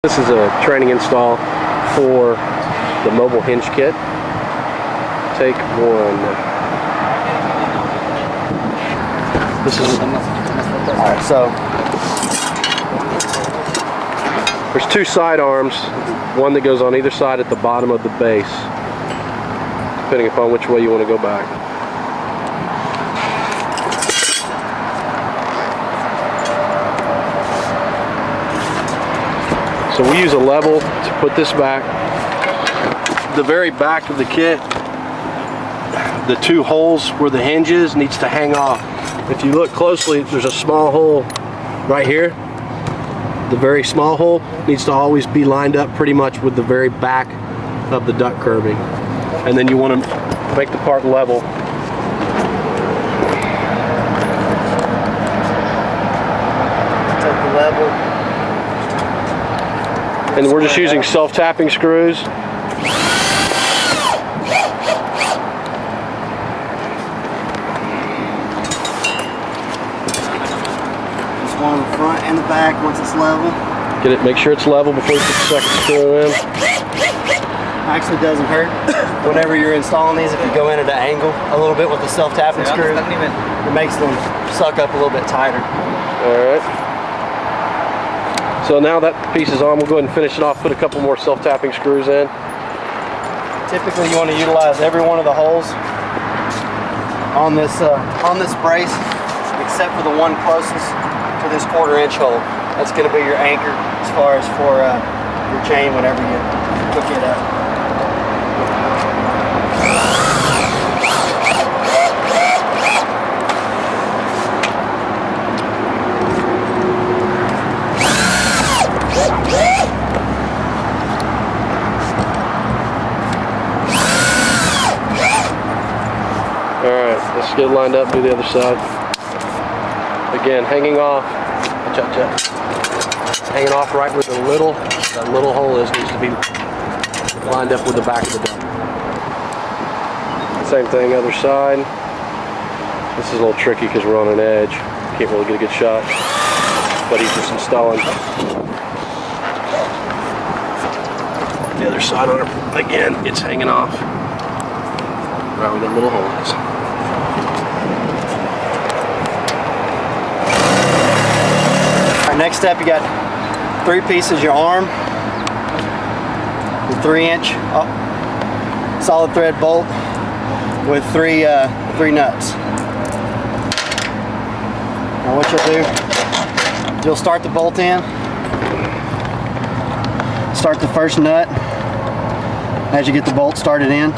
This is a training install for the mobile hinge kit. Take one. This is alright, so there's two side arms, one that goes on either side at the bottom of the base, depending upon which way you want to go back. So we use a level to put this back. The very back of the kit, the two holes where the hinge is, needs to hang off. If you look closely, there's a small hole right here. The very small hole needs to always be lined up pretty much with the very back of the duct curving. And then you want to make the part level. Take the level. And we're just using self-tapping screws. Just one on the front and the back once it's level. Get it, make sure it's level before you put the second screw in. Actually doesn't hurt whenever you're installing these if you go in at an angle a little bit with the self-tapping screw. It makes them suck up a little bit tighter. Alright. So now that piece is on, we'll go ahead and finish it off, put a couple more self-tapping screws in. Typically you want to utilize every one of the holes on this brace except for the one closest to this 1/4 inch hole. That's going to be your anchor as far as for your chain whenever you hook it up. Alright, let's get it lined up, do the other side. Again, hanging off, hanging off right where that little hole is, needs to be lined up with the back of the duct. Same thing, other side. This is a little tricky because we're on an edge. Can't really get a good shot, but he's just installing. The other side on it, again, it's hanging off right where the little hole is. Alright, next step, you got 3 pieces, your arm, the 3-inch solid thread bolt with three nuts. Now what you'll do, you'll start the bolt in, start the first nut as you get the bolt started in.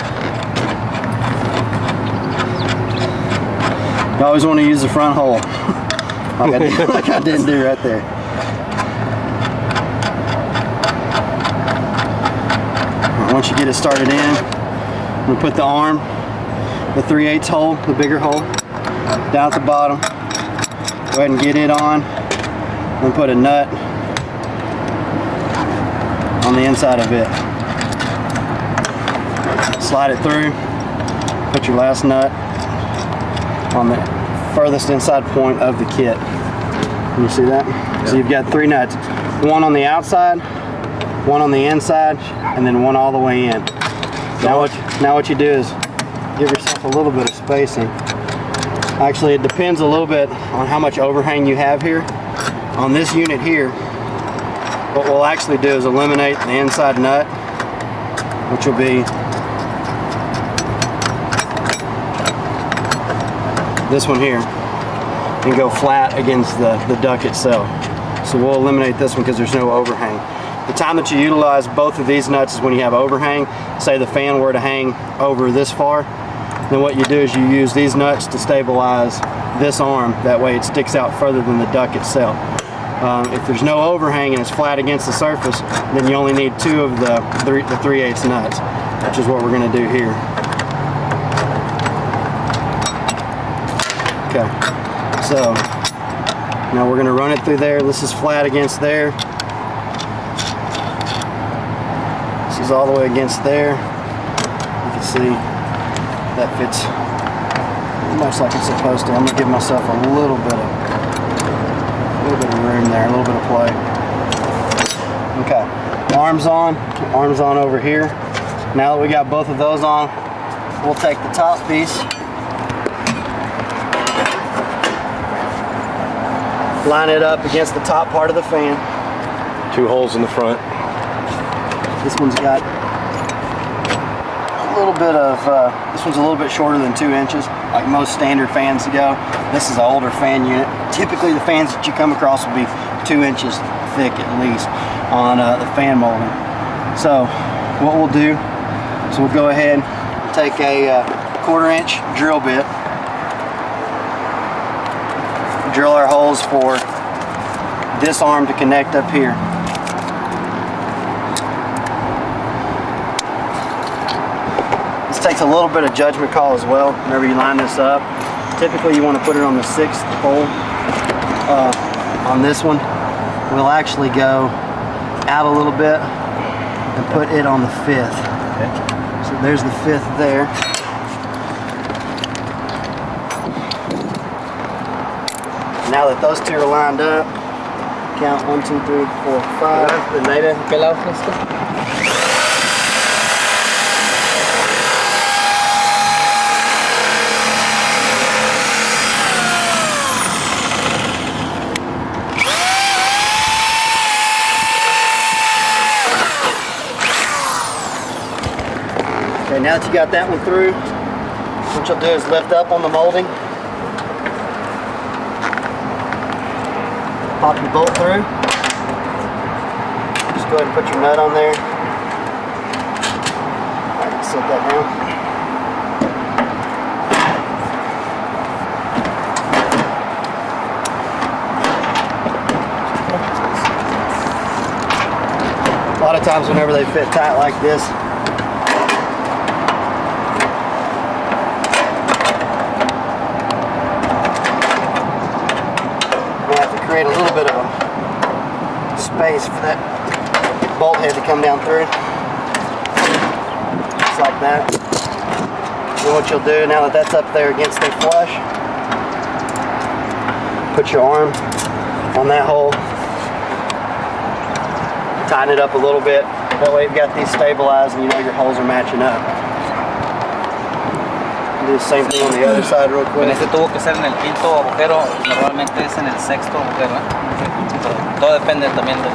You always want to use the front hole, like I didn't do right there. Once you get it started in, we put the arm, the 3/8 hole, the bigger hole, down at the bottom. Go ahead and get it on, and put a nut on the inside of it. Slide it through, put your last nut on the furthest inside point of the kit. Can you see that? Yeah. So you've got 3 nuts. One on the outside, one on the inside, and then one all the way in. Now what you do is give yourself a little bit of spacing. Actually, it depends a little bit on how much overhang you have here. On this unit here, what we'll actually do is eliminate the inside nut, which will be this one here, and go flat against the duct itself. So we'll eliminate this one because there's no overhang. The time that you utilize both of these nuts is when you have overhang. Say the fan were to hang over this far, then what you do is you use these nuts to stabilize this arm. That way it sticks out further than the duct itself. If there's no overhang and it's flat against the surface, then you only need 2 of the 3/8 nuts, which is what we're going to do here. Okay, so now we're going to run it through there. This is flat against there. This is all the way against there. You can see that fits much like it's supposed to. I'm going to give myself a little bit of room there, a little bit of play. Okay. arms on over here. Now that we got both of those on, we'll take the top piece, line it up against the top part of the fan. 2 holes in the front. This one's got a little bit of, this one's a little bit shorter than 2 inches, like most standard fans go. This is an older fan unit. Typically the fans that you come across will be 2 inches thick at least on the fan molding. So what we'll do is we'll go ahead and take a 1/4 inch drill bit, drill our holes for this arm to connect up here. This takes a little bit of judgment call as well whenever you line this up. Typically you want to put it on the 6th hole. On this one, we'll actually go out a little bit and put it on the 5th. Okay. So there's the 5th there. Now that those 2 are lined up, count 1, 2, 3, 4, 5. Okay, now that you got that one through, what you'll do is lift up on the molding, pop your bolt through, just go ahead and put your nut on there. Alright, set that down. A lot of times whenever they fit tight like this, create a little bit of a space for that bolt head to come down through, just like that. Then what you'll do, now that that's up there against it flush, put your arm on that hole, tighten it up a little bit, that way you've got these stabilized and you know your holes are matching up. Do the same thing on the other side real quick. Este tuvo que ser en el 5º agujero, normalmente es en el 6º agujero, ¿eh? Pero todo depende también de...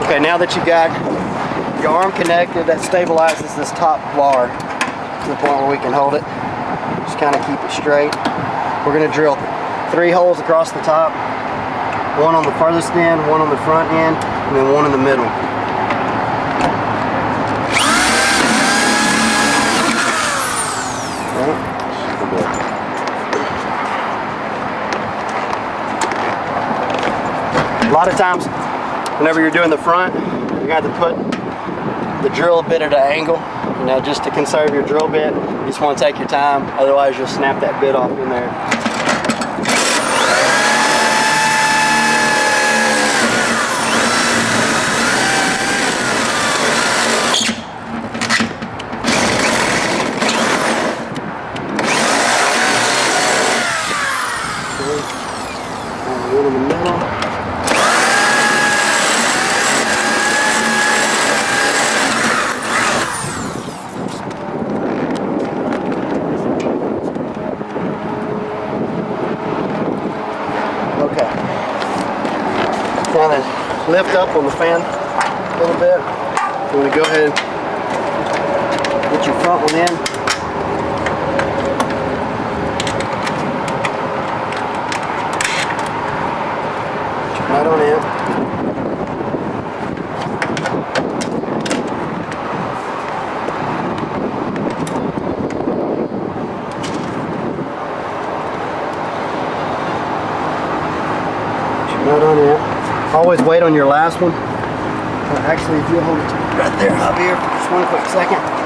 Okay, now that you got your arm connected, that stabilizes this top bar to the point where we can hold it. Just kind of keep it straight. We're going to drill 3 holes across the top. 1 on the farthest end, 1 on the front end, and then 1 in the middle. A lot of times, whenever you're doing the front, you're going to have to put the drill bit at an angle. You know, just to conserve your drill bit, you just want to take your time, otherwise you'll snap that bit off in there. One in the middle. Okay. Now then, lift up on the fan a little bit. You want to go ahead and get your front one in. Right on in. Right on in. Always wait on your last one. Actually, if you'll hold it right there, up here, for just 1 quick second.